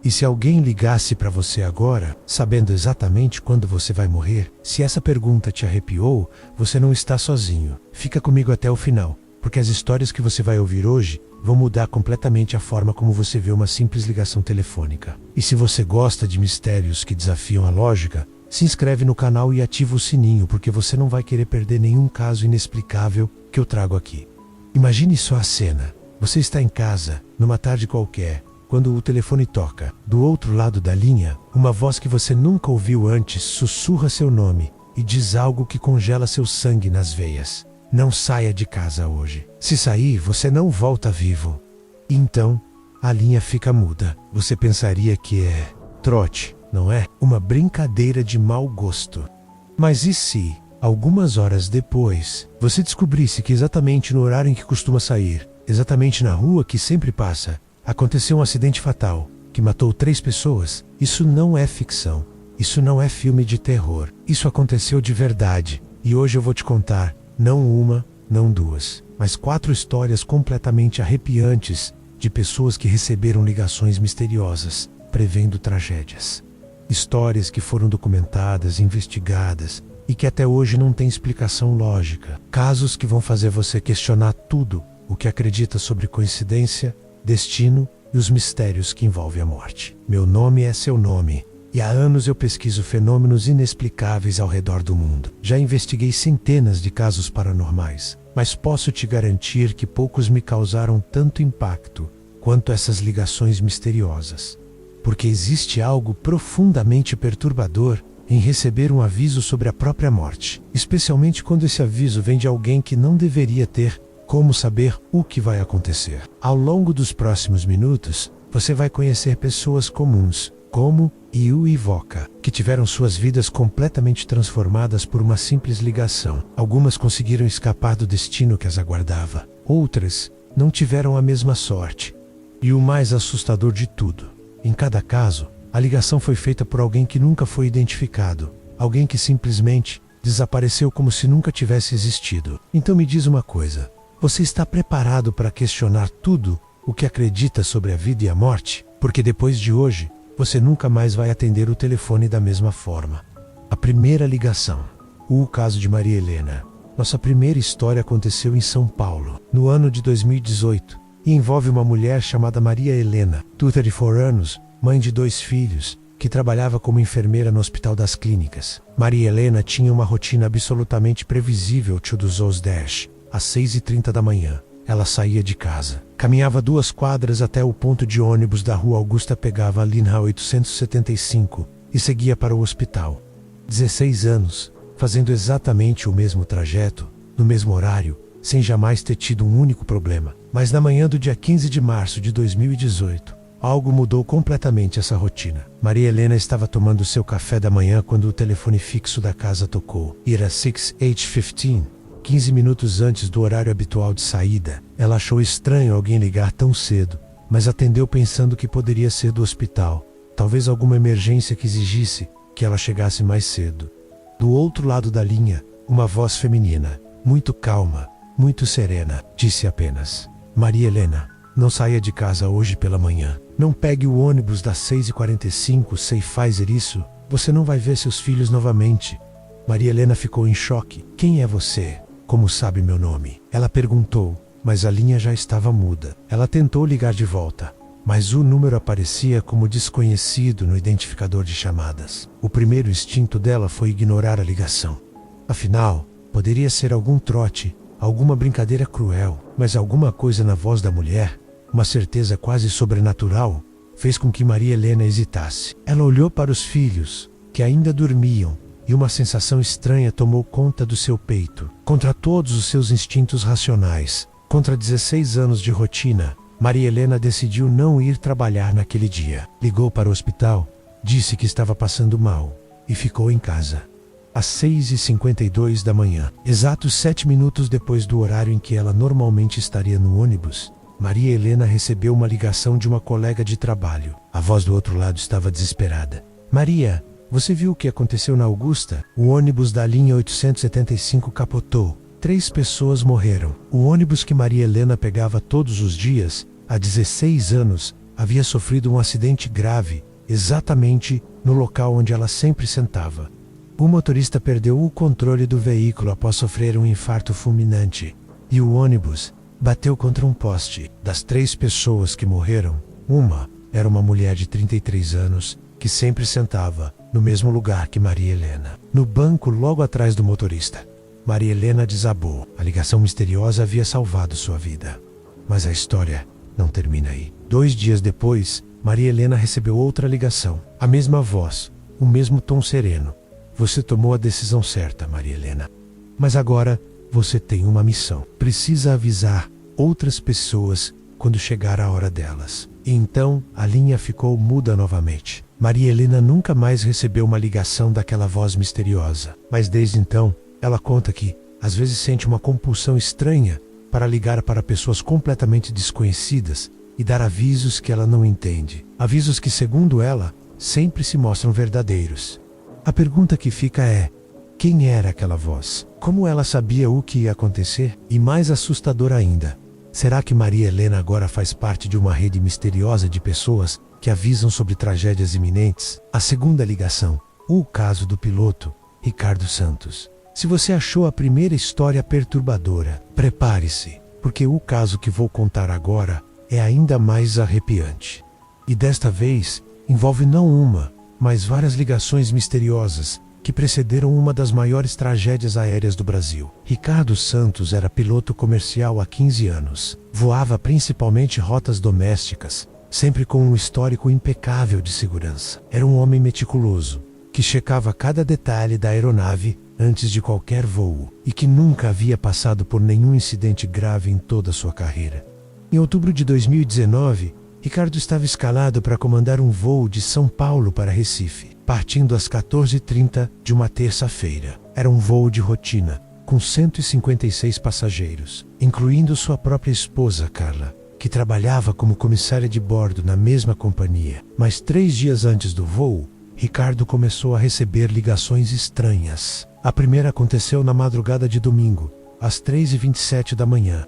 E se alguém ligasse para você agora, sabendo exatamente quando você vai morrer, se essa pergunta te arrepiou, você não está sozinho. Fica comigo até o final, porque as histórias que você vai ouvir hoje vão mudar completamente a forma como você vê uma simples ligação telefônica. E se você gosta de mistérios que desafiam a lógica, se inscreve no canal e ativa o sininho, porque você não vai querer perder nenhum caso inexplicável que eu trago aqui. Imagine só a cena. Você está em casa, numa tarde qualquer, quando o telefone toca. Do outro lado da linha, uma voz que você nunca ouviu antes sussurra seu nome e diz algo que congela seu sangue nas veias. Não saia de casa hoje. Se sair, você não volta vivo. E então, a linha fica muda. Você pensaria que é trote, não é? Uma brincadeira de mau gosto. Mas e se, algumas horas depois, você descobrisse que exatamente no horário em que costuma sair, exatamente na rua que sempre passa, aconteceu um acidente fatal, que matou 3 pessoas? Isso não é ficção. Isso não é filme de terror. Isso aconteceu de verdade. E hoje eu vou te contar, não uma, não 2, mas 4 histórias completamente arrepiantes de pessoas que receberam ligações misteriosas, prevendo tragédias. Histórias que foram documentadas, investigadas e que até hoje não têm explicação lógica. Casos que vão fazer você questionar tudo o que acredita sobre coincidência, destino e os mistérios que envolvem a morte. Meu nome é seu nome, e há anos eu pesquiso fenômenos inexplicáveis ao redor do mundo. Já investiguei centenas de casos paranormais, mas posso te garantir que poucos me causaram tanto impacto quanto essas ligações misteriosas. Porque existe algo profundamente perturbador em receber um aviso sobre a própria morte, especialmente quando esse aviso vem de alguém que não deveria ter como saber o que vai acontecer. Ao longo dos próximos minutos, você vai conhecer pessoas comuns, como Yu e Voca, que tiveram suas vidas completamente transformadas por uma simples ligação. Algumas conseguiram escapar do destino que as aguardava. Outras não tiveram a mesma sorte. E o mais assustador de tudo, em cada caso, a ligação foi feita por alguém que nunca foi identificado. Alguém que simplesmente desapareceu como se nunca tivesse existido. Então me diz uma coisa. Você está preparado para questionar tudo o que acredita sobre a vida e a morte? Porque depois de hoje, você nunca mais vai atender o telefone da mesma forma. A primeira ligação. O caso de Maria Helena. Nossa primeira história aconteceu em São Paulo, no ano de 2018, e envolve uma mulher chamada Maria Helena, 34 anos, mãe de 2 filhos, que trabalhava como enfermeira no Hospital das Clínicas. Maria Helena tinha uma rotina absolutamente previsível dos os 10. Às 6h30 da manhã, ela saía de casa, caminhava 2 quadras até o ponto de ônibus da Rua Augusta, pegava a linha 875 e seguia para o hospital. 16 anos, fazendo exatamente o mesmo trajeto, no mesmo horário, sem jamais ter tido um único problema. Mas na manhã do dia 15 de março de 2018, algo mudou completamente essa rotina. Maria Helena estava tomando seu café da manhã quando o telefone fixo da casa tocou. Era 6h15. 15 minutos antes do horário habitual de saída. Ela achou estranho alguém ligar tão cedo, mas atendeu pensando que poderia ser do hospital. Talvez alguma emergência que exigisse que ela chegasse mais cedo. Do outro lado da linha, uma voz feminina, muito calma, muito serena, disse apenas: Maria Helena, não saia de casa hoje pela manhã. Não pegue o ônibus das 6h45, se fazer isso, você não vai ver seus filhos novamente. Maria Helena ficou em choque. Quem é você? Como sabe meu nome? Ela perguntou, mas a linha já estava muda. Ela tentou ligar de volta, mas o número aparecia como desconhecido no identificador de chamadas. O primeiro instinto dela foi ignorar a ligação. Afinal, poderia ser algum trote, alguma brincadeira cruel, mas alguma coisa na voz da mulher, uma certeza quase sobrenatural, fez com que Maria Helena hesitasse. Ela olhou para os filhos, que ainda dormiam, e uma sensação estranha tomou conta do seu peito. Contra todos os seus instintos racionais, contra 16 anos de rotina, Maria Helena decidiu não ir trabalhar naquele dia. Ligou para o hospital, disse que estava passando mal e ficou em casa. Às 6h52 da manhã, exatos 7 minutos depois do horário em que ela normalmente estaria no ônibus, Maria Helena recebeu uma ligação de uma colega de trabalho. A voz do outro lado estava desesperada. Maria, você viu o que aconteceu na Augusta? O ônibus da linha 875 capotou. 3 pessoas morreram. O ônibus que Maria Helena pegava todos os dias, há 16 anos, havia sofrido um acidente grave, exatamente no local onde ela sempre sentava. O motorista perdeu o controle do veículo após sofrer um infarto fulminante, e o ônibus bateu contra um poste. Das 3 pessoas que morreram, uma era uma mulher de 33 anos, que sempre sentava no mesmo lugar que Maria Helena, no banco logo atrás do motorista. Maria Helena desabou. A ligação misteriosa havia salvado sua vida. Mas a história não termina aí. 2 dias depois, Maria Helena recebeu outra ligação. A mesma voz, o mesmo tom sereno. Você tomou a decisão certa, Maria Helena. Mas agora você tem uma missão. Precisa avisar outras pessoas quando chegar a hora delas. E então a linha ficou muda novamente. Maria Helena nunca mais recebeu uma ligação daquela voz misteriosa. Mas desde então, ela conta que às vezes sente uma compulsão estranha para ligar para pessoas completamente desconhecidas e dar avisos que ela não entende. Avisos que, segundo ela, sempre se mostram verdadeiros. A pergunta que fica é: quem era aquela voz? Como ela sabia o que ia acontecer? E mais assustador ainda, será que Maria Helena agora faz parte de uma rede misteriosa de pessoas que avisam sobre tragédias iminentes? A segunda ligação, o caso do piloto Ricardo Santos. Se você achou a primeira história perturbadora, prepare-se, porque o caso que vou contar agora é ainda mais arrepiante. E desta vez, envolve não uma, mas várias ligações misteriosas que precederam uma das maiores tragédias aéreas do Brasil. Ricardo Santos era piloto comercial há 15 anos. Voava principalmente rotas domésticas, sempre com um histórico impecável de segurança. Era um homem meticuloso, que checava cada detalhe da aeronave antes de qualquer voo, e que nunca havia passado por nenhum incidente grave em toda a sua carreira. Em outubro de 2019, Ricardo estava escalado para comandar um voo de São Paulo para Recife, partindo às 14h30 de uma terça-feira. Era um voo de rotina, com 156 passageiros, incluindo sua própria esposa, Carla, que trabalhava como comissária de bordo na mesma companhia. Mas 3 dias antes do voo, Ricardo começou a receber ligações estranhas. A primeira aconteceu na madrugada de domingo, às 3h27 da manhã.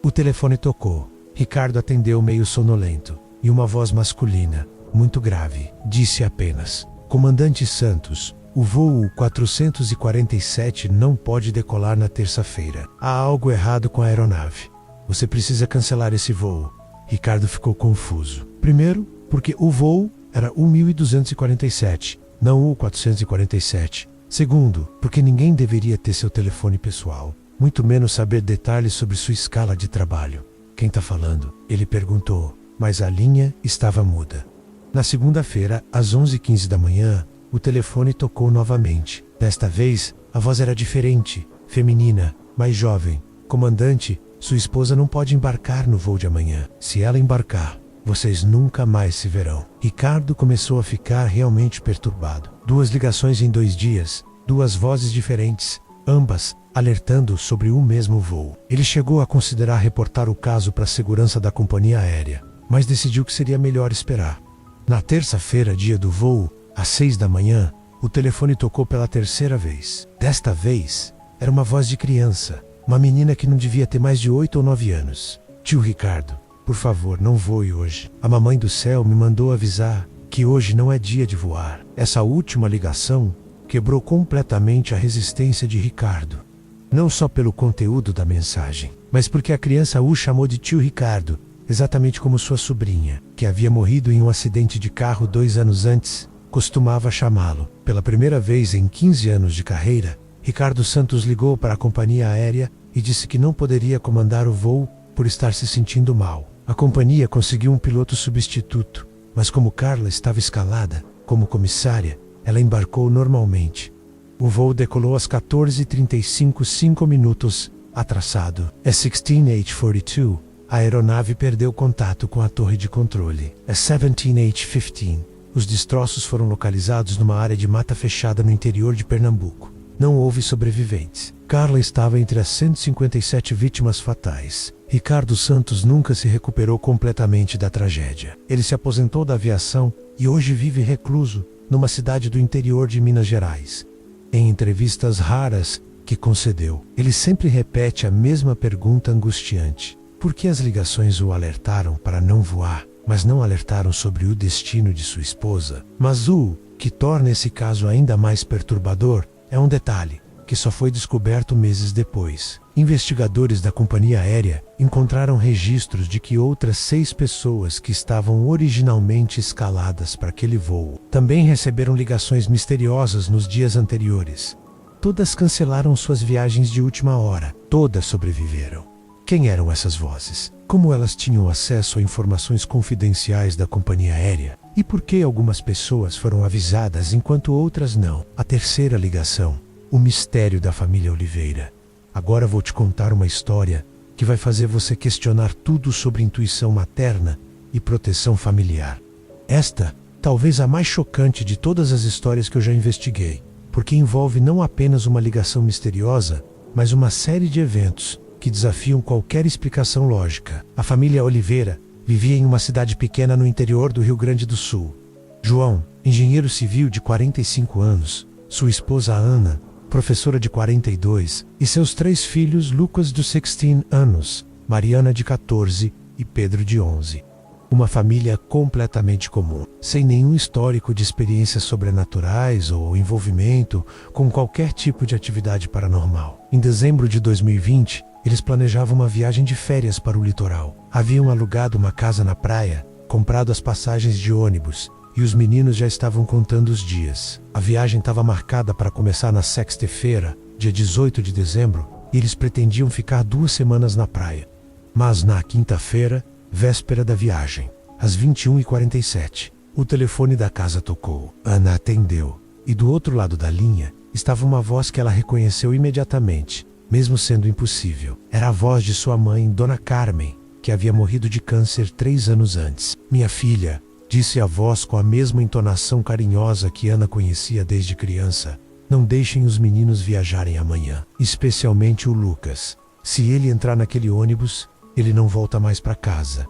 O telefone tocou. Ricardo atendeu meio sonolento, e uma voz masculina, muito grave, disse apenas: Comandante Santos, o voo 447 não pode decolar na terça-feira. Há algo errado com a aeronave. Você precisa cancelar esse voo. Ricardo ficou confuso. Primeiro, porque o voo era o 1247, não o 447. Segundo, porque ninguém deveria ter seu telefone pessoal, muito menos saber detalhes sobre sua escala de trabalho. Quem está falando? Ele perguntou, mas a linha estava muda. Na segunda-feira, às 11h15 da manhã, o telefone tocou novamente. Desta vez, a voz era diferente, feminina, mais jovem. Comandante, sua esposa não pode embarcar no voo de amanhã. Se ela embarcar, vocês nunca mais se verão. Ricardo começou a ficar realmente perturbado. 2 ligações em 2 dias, 2 vozes diferentes, ambas alertando sobre o mesmo voo. Ele chegou a considerar reportar o caso para a segurança da companhia aérea, mas decidiu que seria melhor esperar. Na terça-feira, dia do voo, às 6 da manhã, o telefone tocou pela 3ª vez. Desta vez, era uma voz de criança, uma menina que não devia ter mais de 8 ou 9 anos. Tio Ricardo, por favor, não voe hoje. A mamãe do céu me mandou avisar que hoje não é dia de voar. Essa última ligação quebrou completamente a resistência de Ricardo. Não só pelo conteúdo da mensagem, mas porque a criança o chamou de tio Ricardo, exatamente como sua sobrinha, que havia morrido em um acidente de carro 2 anos antes, costumava chamá-lo. Pela primeira vez em 15 anos de carreira, Ricardo Santos ligou para a companhia aérea e disse que não poderia comandar o voo por estar se sentindo mal. A companhia conseguiu um piloto substituto, mas como Carla estava escalada como comissária, ela embarcou normalmente. O voo decolou às 14h35, 5 minutos atrasado. Às 16h42, a aeronave perdeu contato com a torre de controle. Às 17h15, os destroços foram localizados numa área de mata fechada no interior de Pernambuco. Não houve sobreviventes. Carla estava entre as 157 vítimas fatais. Ricardo Santos nunca se recuperou completamente da tragédia. Ele se aposentou da aviação e hoje vive recluso numa cidade do interior de Minas Gerais. Em entrevistas raras que concedeu, ele sempre repete a mesma pergunta angustiante: por que as ligações o alertaram para não voar? mas não alertaram sobre o destino de sua esposa. Mas o que torna esse caso ainda mais perturbador é um detalhe, que só foi descoberto meses depois. Investigadores da companhia aérea encontraram registros de que outras 6 pessoas que estavam originalmente escaladas para aquele voo também receberam ligações misteriosas nos dias anteriores. Todas cancelaram suas viagens de última hora. Todas sobreviveram. Quem eram essas vozes? Como elas tinham acesso a informações confidenciais da companhia aérea? E por que algumas pessoas foram avisadas enquanto outras não? A terceira ligação: o mistério da família Oliveira. Agora vou te contar uma história que vai fazer você questionar tudo sobre intuição materna e proteção familiar. Esta, talvez a mais chocante de todas as histórias que eu já investiguei, porque envolve não apenas uma ligação misteriosa, mas uma série de eventos que desafiam qualquer explicação lógica. A família Oliveira vivia em uma cidade pequena no interior do Rio Grande do Sul. João, engenheiro civil de 45 anos, sua esposa Ana, professora de 42, e seus 3 filhos, Lucas de 16 anos, Mariana de 14 e Pedro de 11. Uma família completamente comum, sem nenhum histórico de experiências sobrenaturais ou envolvimento com qualquer tipo de atividade paranormal. Em dezembro de 2020, eles planejavam uma viagem de férias para o litoral. Haviam alugado uma casa na praia, comprado as passagens de ônibus, e os meninos já estavam contando os dias. A viagem estava marcada para começar na sexta-feira, dia 18 de dezembro, e eles pretendiam ficar 2 semanas na praia. Mas na quinta-feira, véspera da viagem, às 21h47, o telefone da casa tocou. Ana atendeu, e do outro lado da linha estava uma voz que ela reconheceu imediatamente, mesmo sendo impossível. Era a voz de sua mãe, Dona Carmen, que havia morrido de câncer 3 anos antes. "Minha filha", disse a voz com a mesma entonação carinhosa que Ana conhecia desde criança, "não deixem os meninos viajarem amanhã, especialmente o Lucas. Se ele entrar naquele ônibus, ele não volta mais para casa."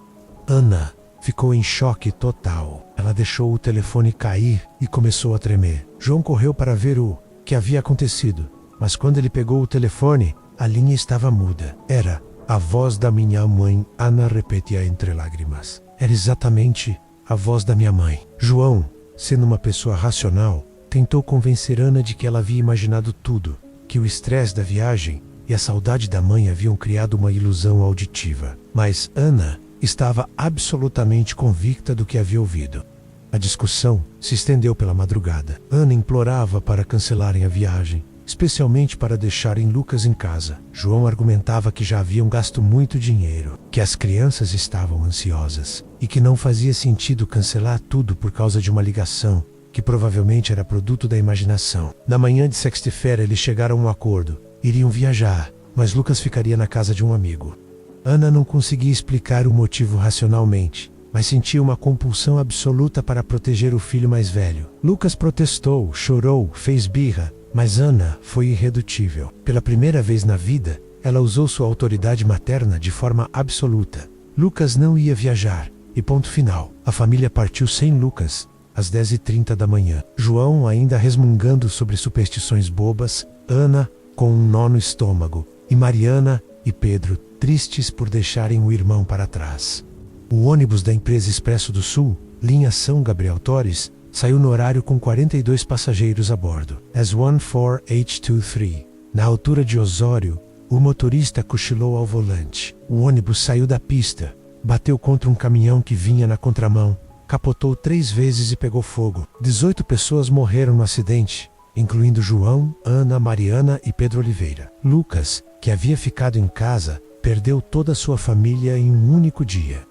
Ana ficou em choque total. Ela deixou o telefone cair e começou a tremer. João correu para ver o que havia acontecido, mas quando ele pegou o telefone, a linha estava muda. Era a voz da minha mãe. Ana repetia entre lágrimas. Era exatamente a voz da minha mãe. João, sendo uma pessoa racional, tentou convencer Ana de que ela havia imaginado tudo, que o estresse da viagem e a saudade da mãe haviam criado uma ilusão auditiva. Mas Ana estava absolutamente convicta do que havia ouvido. A discussão se estendeu pela madrugada. Ana implorava para cancelarem a viagem, especialmente para deixarem Lucas em casa. João argumentava que já haviam gasto muito dinheiro, que as crianças estavam ansiosas e que não fazia sentido cancelar tudo por causa de uma ligação, que provavelmente era produto da imaginação. Na manhã de sexta-feira eles chegaram a um acordo. Iriam viajar, mas Lucas ficaria na casa de um amigo. Ana não conseguia explicar o motivo racionalmente, mas sentia uma compulsão absoluta para proteger o filho mais velho. Lucas protestou, chorou, fez birra, mas Ana foi irredutível. Pela primeira vez na vida, ela usou sua autoridade materna de forma absoluta. Lucas não ia viajar, e ponto final. A família partiu sem Lucas, às 10h30 da manhã. João ainda resmungando sobre superstições bobas, Ana com um nó no estômago, e Mariana e Pedro tristes por deixarem o irmão para trás. O ônibus da empresa Expresso do Sul, linha São Gabriel Torres, saiu no horário com 42 passageiros a bordo. S14H23. Na altura de Osório, o motorista cochilou ao volante. O ônibus saiu da pista, bateu contra um caminhão que vinha na contramão, capotou 3 vezes e pegou fogo. 18 pessoas morreram no acidente, incluindo João, Ana, Mariana e Pedro Oliveira. Lucas, que havia ficado em casa, perdeu toda a sua família em um único dia.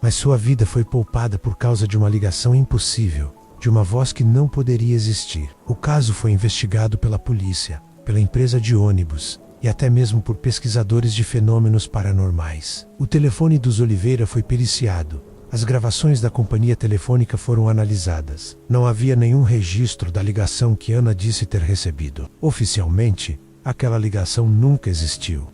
Mas sua vida foi poupada por causa de uma ligação impossível, de uma voz que não poderia existir. O caso foi investigado pela polícia, pela empresa de ônibus e até mesmo por pesquisadores de fenômenos paranormais. O telefone dos Oliveira foi periciado. As gravações da companhia telefônica foram analisadas. Não havia nenhum registro da ligação que Ana disse ter recebido. Oficialmente, aquela ligação nunca existiu.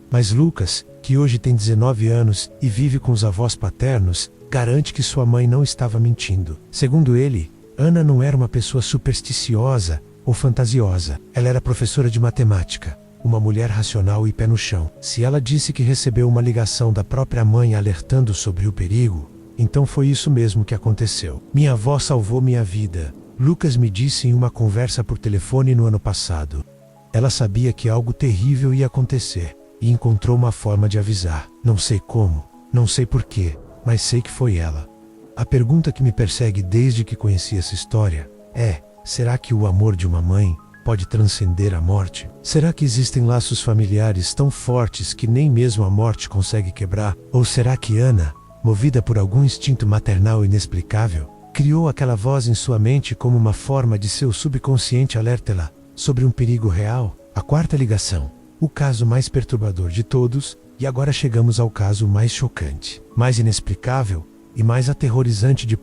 Mas Lucas, que hoje tem 19 anos e vive com os avós paternos, garante que sua mãe não estava mentindo. Segundo ele, Ana não era uma pessoa supersticiosa ou fantasiosa. Ela era professora de matemática, uma mulher racional e pé no chão. Se ela disse que recebeu uma ligação da própria mãe alertando sobre o perigo, Então foi isso mesmo que aconteceu. Minha avó salvou minha vida. Lucas me disse em uma conversa por telefone no ano passado. Ela sabia que algo terrível ia acontecer e encontrou uma forma de avisar. Não sei como, não sei porquê, mas sei que foi ela. A pergunta que me persegue desde que conheci essa história é: será que o amor de uma mãe pode transcender a morte? Será que existem laços familiares tão fortes que nem mesmo a morte consegue quebrar? Ou será que Ana, movida por algum instinto maternal inexplicável, criou aquela voz em sua mente como uma forma de seu subconsciente alertá-la sobre um perigo real? A quarta ligação, o caso mais perturbador de todos, e agora chegamos ao caso mais chocante, mais inexplicável e mais aterrorizante de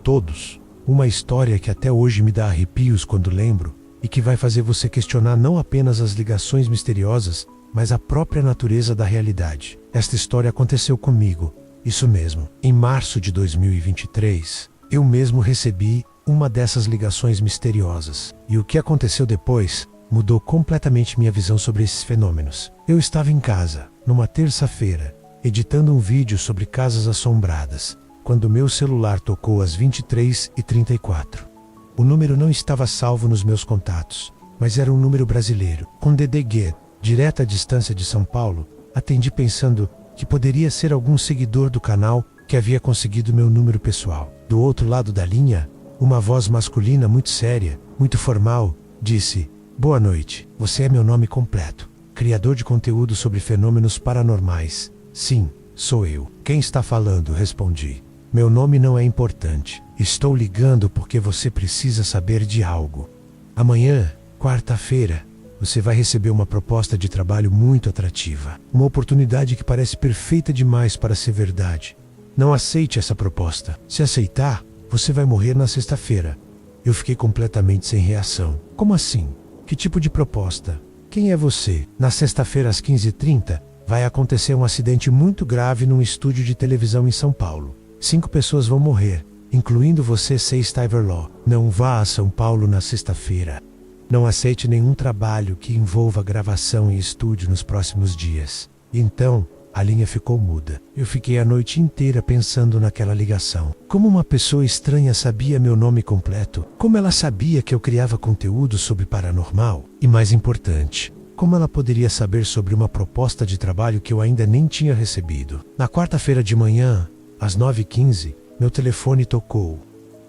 todos. Uma história que até hoje me dá arrepios quando lembro e que vai fazer você questionar não apenas as ligações misteriosas, mas a própria natureza da realidade. Esta história aconteceu comigo, isso mesmo, em março de 2023. Eu mesmo recebi uma dessas ligações misteriosas. E o que aconteceu depois mudou completamente minha visão sobre esses fenômenos. Eu estava em casa, numa terça-feira, editando um vídeo sobre casas assombradas, quando meu celular tocou às 23h34. O número não estava salvo nos meus contatos, mas era um número brasileiro, com DDG, direta à distância de São Paulo. Atendi pensando que poderia ser algum seguidor do canal que havia conseguido meu número pessoal. Do outro lado da linha, uma voz masculina muito séria, muito formal, disse: "Boa noite, você é meu nome completo. Criador de conteúdo sobre fenômenos paranormais." "Sim, sou eu." "Quem está falando?" respondi. "Meu nome não é importante. Estou ligando porque você precisa saber de algo. Amanhã, quarta-feira, você vai receber uma proposta de trabalho muito atrativa. Uma oportunidade que parece perfeita demais para ser verdade. Não aceite essa proposta. Se aceitar, você vai morrer na sexta-feira." Eu fiquei completamente sem reação. "Como assim? Que tipo de proposta? Quem é você?" "Na sexta-feira às 15h30, vai acontecer um acidente muito grave num estúdio de televisão em São Paulo. 5 pessoas vão morrer, incluindo você, Steiverlaw. Não vá a São Paulo na sexta-feira. Não aceite nenhum trabalho que envolva gravação em estúdio nos próximos dias." Então, a linha ficou muda. Eu fiquei a noite inteira pensando naquela ligação. Como uma pessoa estranha sabia meu nome completo? Como ela sabia que eu criava conteúdo sobre paranormal? E mais importante, como ela poderia saber sobre uma proposta de trabalho que eu ainda nem tinha recebido? Na quarta-feira de manhã, às 9h15, meu telefone tocou.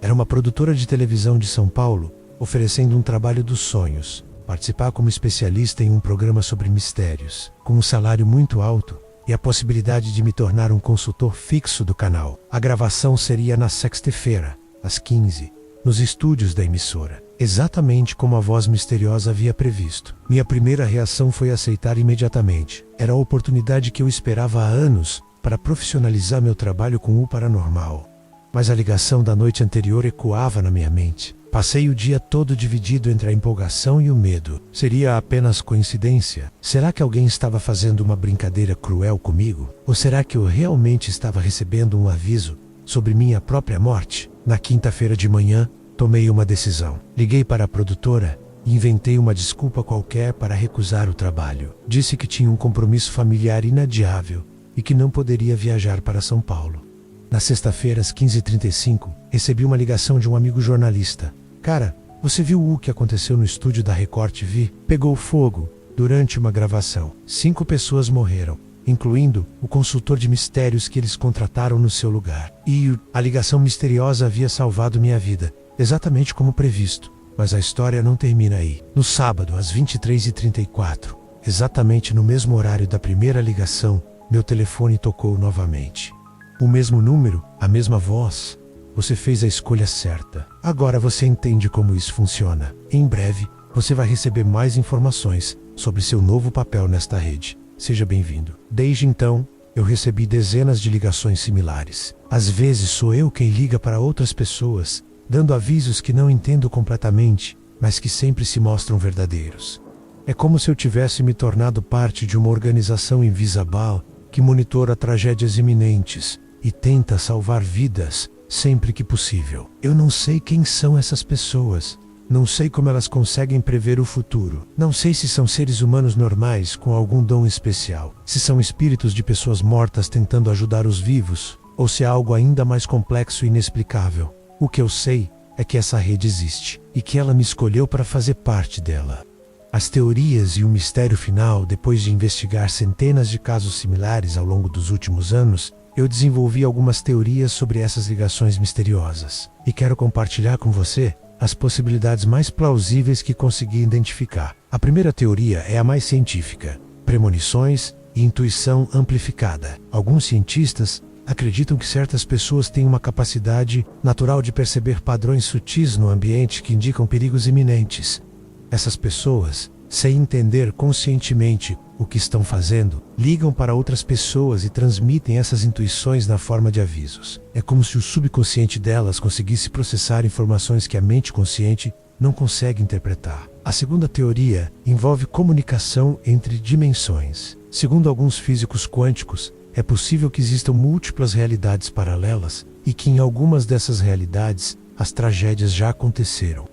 Era uma produtora de televisão de São Paulo, oferecendo um trabalho dos sonhos: participar como especialista em um programa sobre mistérios, com um salário muito alto e a possibilidade de me tornar um consultor fixo do canal. A gravação seria na sexta-feira, às 15h, nos estúdios da emissora, exatamente como a voz misteriosa havia previsto. Minha primeira reação foi aceitar imediatamente. Era a oportunidade que eu esperava há anos para profissionalizar meu trabalho com o paranormal. Mas a ligação da noite anterior ecoava na minha mente. Passei o dia todo dividido entre a empolgação e o medo. Seria apenas coincidência? Será que alguém estava fazendo uma brincadeira cruel comigo? Ou será que eu realmente estava recebendo um aviso sobre minha própria morte? Na quinta-feira de manhã, tomei uma decisão. Liguei para a produtora e inventei uma desculpa qualquer para recusar o trabalho. Disse que tinha um compromisso familiar inadiável e que não poderia viajar para São Paulo. Na sexta-feira, às 15h35, recebi uma ligação de um amigo jornalista. "Cara, você viu o que aconteceu no estúdio da Record TV? Pegou fogo durante uma gravação. 5 pessoas morreram, incluindo o consultor de mistérios que eles contrataram no seu lugar. E a ligação misteriosa havia salvado minha vida, exatamente como previsto. Mas a história não termina aí. No sábado, às 23h34, exatamente no mesmo horário da primeira ligação, meu telefone tocou novamente. O mesmo número, a mesma voz. Você fez a escolha certa. Agora você entende como isso funciona. Em breve, você vai receber mais informações sobre seu novo papel nesta rede. Seja bem-vindo." Desde então, eu recebi dezenas de ligações similares. Às vezes sou eu quem liga para outras pessoas, dando avisos que não entendo completamente, mas que sempre se mostram verdadeiros. É como se eu tivesse me tornado parte de uma organização invisível que monitora tragédias iminentes e tenta salvar vidas sempre que possível. Eu não sei quem são essas pessoas. Não sei como elas conseguem prever o futuro. Não sei se são seres humanos normais com algum dom especial. Se são espíritos de pessoas mortas tentando ajudar os vivos. ou se é algo ainda mais complexo e inexplicável. O que eu sei é que essa rede existe e que ela me escolheu para fazer parte dela. As teorias e o mistério final, depois de investigar centenas de casos similares ao longo dos últimos anos, eu desenvolvi algumas teorias sobre essas ligações misteriosas e quero compartilhar com você as possibilidades mais plausíveis que consegui identificar. A primeira teoria é a mais científica: premonições e intuição amplificada. Alguns cientistas acreditam que certas pessoas têm uma capacidade natural de perceber padrões sutis no ambiente que indicam perigos iminentes. Essas pessoas, sem entender conscientemente o que estão fazendo, ligam para outras pessoas e transmitem essas intuições na forma de avisos. É como se o subconsciente delas conseguisse processar informações que a mente consciente não consegue interpretar. A segunda teoria envolve comunicação entre dimensões. Segundo alguns físicos quânticos, é possível que existam múltiplas realidades paralelas e que em algumas dessas realidades as tragédias já aconteceram.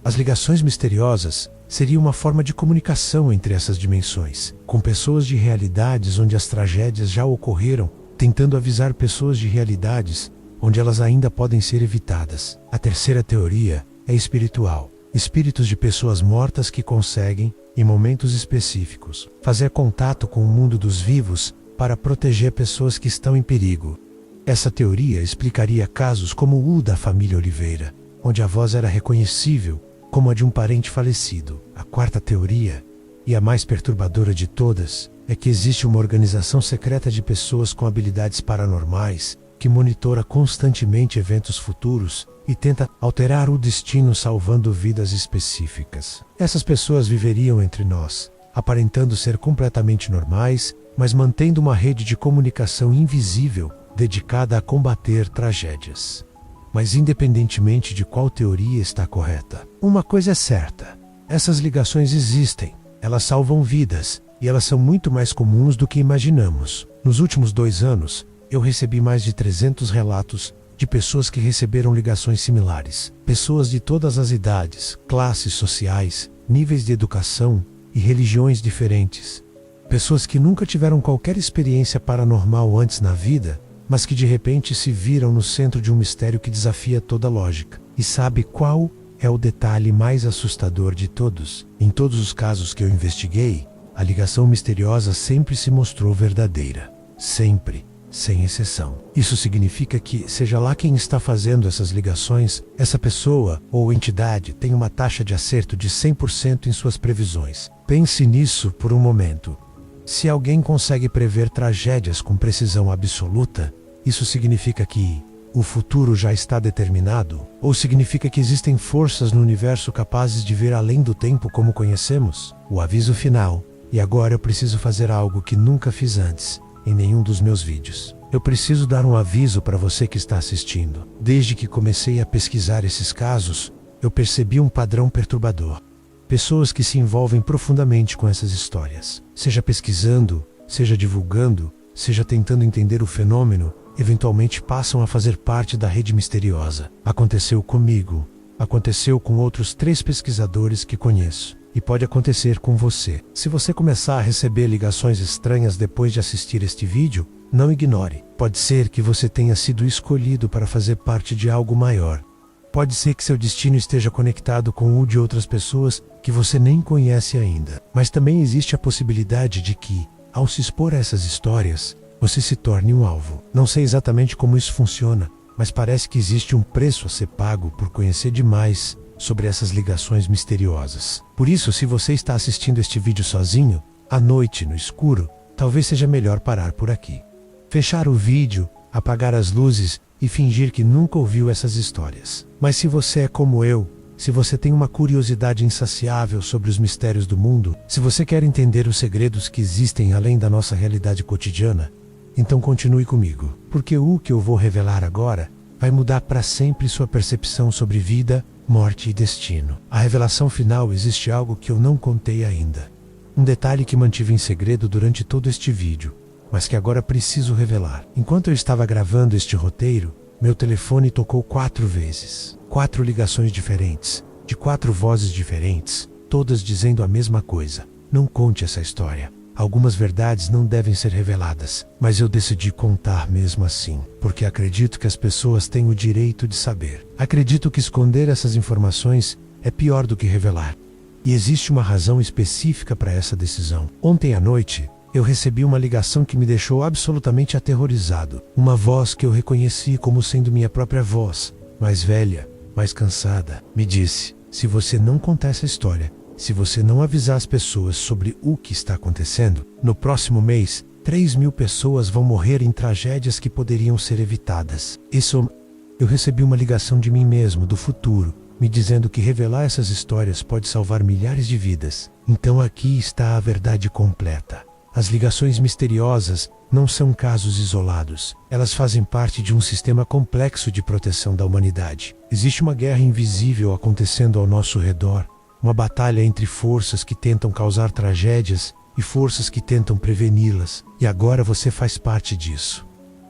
As ligações misteriosas seriam uma forma de comunicação entre essas dimensões, com pessoas de realidades onde as tragédias já ocorreram, tentando avisar pessoas de realidades onde elas ainda podem ser evitadas. A terceira teoria é espiritual. Espíritos de pessoas mortas que conseguem, em momentos específicos, fazer contato com o mundo dos vivos para proteger pessoas que estão em perigo. Essa teoria explicaria casos como o da família Oliveira, onde a voz era reconhecível como a de um parente falecido. A quarta teoria, e a mais perturbadora de todas, é que existe uma organização secreta de pessoas com habilidades paranormais que monitora constantemente eventos futuros e tenta alterar o destino salvando vidas específicas. Essas pessoas viveriam entre nós, aparentando ser completamente normais, mas mantendo uma rede de comunicação invisível dedicada a combater tragédias. Mas independentemente de qual teoria está correta, uma coisa é certa: essas ligações existem, elas salvam vidas, e elas são muito mais comuns do que imaginamos. Nos últimos 2 anos, eu recebi mais de 300 relatos de pessoas que receberam ligações similares. Pessoas de todas as idades, classes sociais, níveis de educação e religiões diferentes. Pessoas que nunca tiveram qualquer experiência paranormal antes na vida, mas que de repente se viram no centro de um mistério que desafia toda lógica. E sabe qual é o detalhe mais assustador de todos? Em todos os casos que eu investiguei, a ligação misteriosa sempre se mostrou verdadeira. Sempre, sem exceção. Isso significa que, seja lá quem está fazendo essas ligações, essa pessoa ou entidade tem uma taxa de acerto de 100% em suas previsões. Pense nisso por um momento. Se alguém consegue prever tragédias com precisão absoluta, isso significa que o futuro já está determinado? Ou significa que existem forças no universo capazes de ver além do tempo como conhecemos? O aviso final. E agora eu preciso fazer algo que nunca fiz antes, em nenhum dos meus vídeos. Eu preciso dar um aviso para você que está assistindo. Desde que comecei a pesquisar esses casos, eu percebi um padrão perturbador. Pessoas que se envolvem profundamente com essas histórias, seja pesquisando, seja divulgando, seja tentando entender o fenômeno, eventualmente passam a fazer parte da rede misteriosa. Aconteceu comigo, aconteceu com outros 3 pesquisadores que conheço, e pode acontecer com você. Se você começar a receber ligações estranhas depois de assistir este vídeo, não ignore. Pode ser que você tenha sido escolhido para fazer parte de algo maior. Pode ser que seu destino esteja conectado com o de outras pessoas que você nem conhece ainda. Mas também existe a possibilidade de que, ao se expor a essas histórias, você se torne um alvo. Não sei exatamente como isso funciona, mas parece que existe um preço a ser pago por conhecer demais sobre essas ligações misteriosas. Por isso, se você está assistindo este vídeo sozinho, à noite, no escuro, talvez seja melhor parar por aqui. Fechar o vídeo, apagar as luzes e fingir que nunca ouviu essas histórias. Mas se você é como eu, se você tem uma curiosidade insaciável sobre os mistérios do mundo, se você quer entender os segredos que existem além da nossa realidade cotidiana, então continue comigo, porque o que eu vou revelar agora vai mudar para sempre sua percepção sobre vida, morte e destino. A revelação final existe algo que eu não contei ainda. Um detalhe que mantive em segredo durante todo este vídeo, mas que agora preciso revelar. Enquanto eu estava gravando este roteiro, meu telefone tocou 4 vezes. 4 ligações diferentes, de 4 vozes diferentes, todas dizendo a mesma coisa: não conte essa história. Algumas verdades não devem ser reveladas, mas eu decidi contar mesmo assim, porque acredito que as pessoas têm o direito de saber. Acredito que esconder essas informações é pior do que revelar. E existe uma razão específica para essa decisão. Ontem à noite, eu recebi uma ligação que me deixou absolutamente aterrorizado. Uma voz que eu reconheci como sendo minha própria voz, mais velha, mais cansada, me disse: se você não contar essa história, se você não avisar as pessoas sobre o que está acontecendo, no próximo mês, 3.000 pessoas vão morrer em tragédias que poderiam ser evitadas. Eu recebi uma ligação de mim mesmo, do futuro, me dizendo que revelar essas histórias pode salvar milhares de vidas. Então aqui está a verdade completa. As ligações misteriosas não são casos isolados. Elas fazem parte de um sistema complexo de proteção da humanidade. Existe uma guerra invisível acontecendo ao nosso redor. Uma batalha entre forças que tentam causar tragédias e forças que tentam preveni-las. E agora você faz parte disso.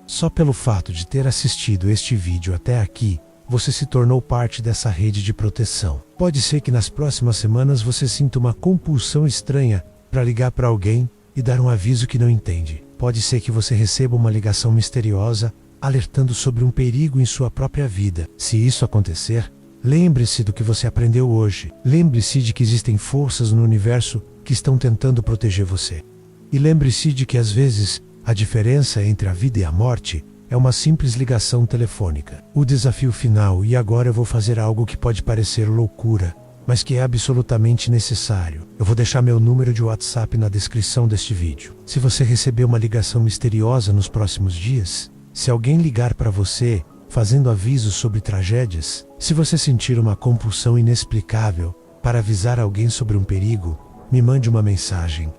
Só pelo fato de ter assistido este vídeo até aqui, você se tornou parte dessa rede de proteção. Pode ser que nas próximas semanas você sinta uma compulsão estranha para ligar para alguém e dar um aviso que não entende. Pode ser que você receba uma ligação misteriosa alertando sobre um perigo em sua própria vida. Se isso acontecer, lembre-se do que você aprendeu hoje. Lembre-se de que existem forças no universo que estão tentando proteger você. E lembre-se de que às vezes a diferença entre a vida e a morte é uma simples ligação telefônica. O desafio final, e agora eu vou fazer algo que pode parecer loucura, mas que é absolutamente necessário. Eu vou deixar meu número de WhatsApp na descrição deste vídeo. Se você receber uma ligação misteriosa nos próximos dias, se alguém ligar para você fazendo avisos sobre tragédias, se você sentir uma compulsão inexplicável para avisar alguém sobre um perigo, me mande uma mensagem.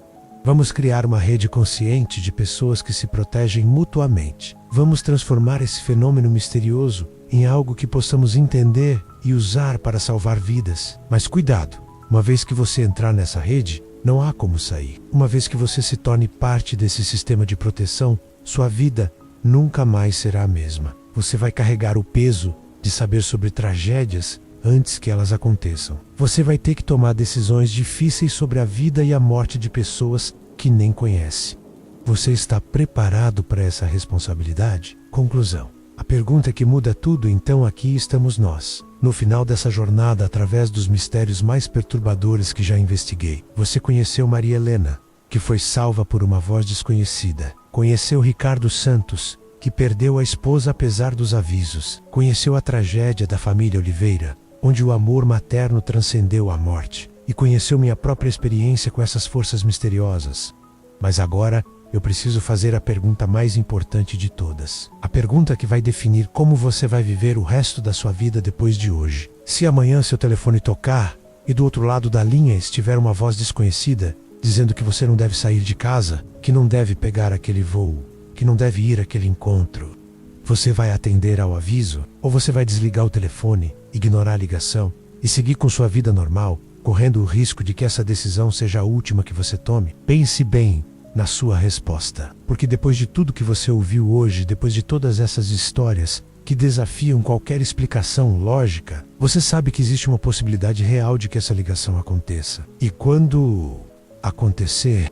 Vamos criar uma rede consciente de pessoas que se protegem mutuamente. Vamos transformar esse fenômeno misterioso em algo que possamos entender e usar para salvar vidas. Mas cuidado, uma vez que você entrar nessa rede, não há como sair. Uma vez que você se torne parte desse sistema de proteção, sua vida nunca mais será a mesma. Você vai carregar o peso de saber sobre tragédias antes que elas aconteçam. Você vai ter que tomar decisões difíceis sobre a vida e a morte de pessoas que nem conhece. Você está preparado para essa responsabilidade? Conclusão. A pergunta que muda tudo, então aqui estamos nós. No final dessa jornada, através dos mistérios mais perturbadores que já investiguei, você conheceu Maria Helena, que foi salva por uma voz desconhecida. Conheceu Ricardo Santos, que perdeu a esposa apesar dos avisos. Conheceu a tragédia da família Oliveira, onde o amor materno transcendeu a morte. E conheceu minha própria experiência com essas forças misteriosas. Mas agora, eu preciso fazer a pergunta mais importante de todas. A pergunta que vai definir como você vai viver o resto da sua vida depois de hoje. Se amanhã seu telefone tocar e do outro lado da linha estiver uma voz desconhecida, dizendo que você não deve sair de casa, que não deve pegar aquele voo, que não deve ir àquele encontro, você vai atender ao aviso? Ou você vai desligar o telefone, ignorar a ligação e seguir com sua vida normal, correndo o risco de que essa decisão seja a última que você tome? Pense bem na sua resposta, porque depois de tudo que você ouviu hoje, depois de todas essas histórias que desafiam qualquer explicação lógica, você sabe que existe uma possibilidade real de que essa ligação aconteça. E quando acontecer,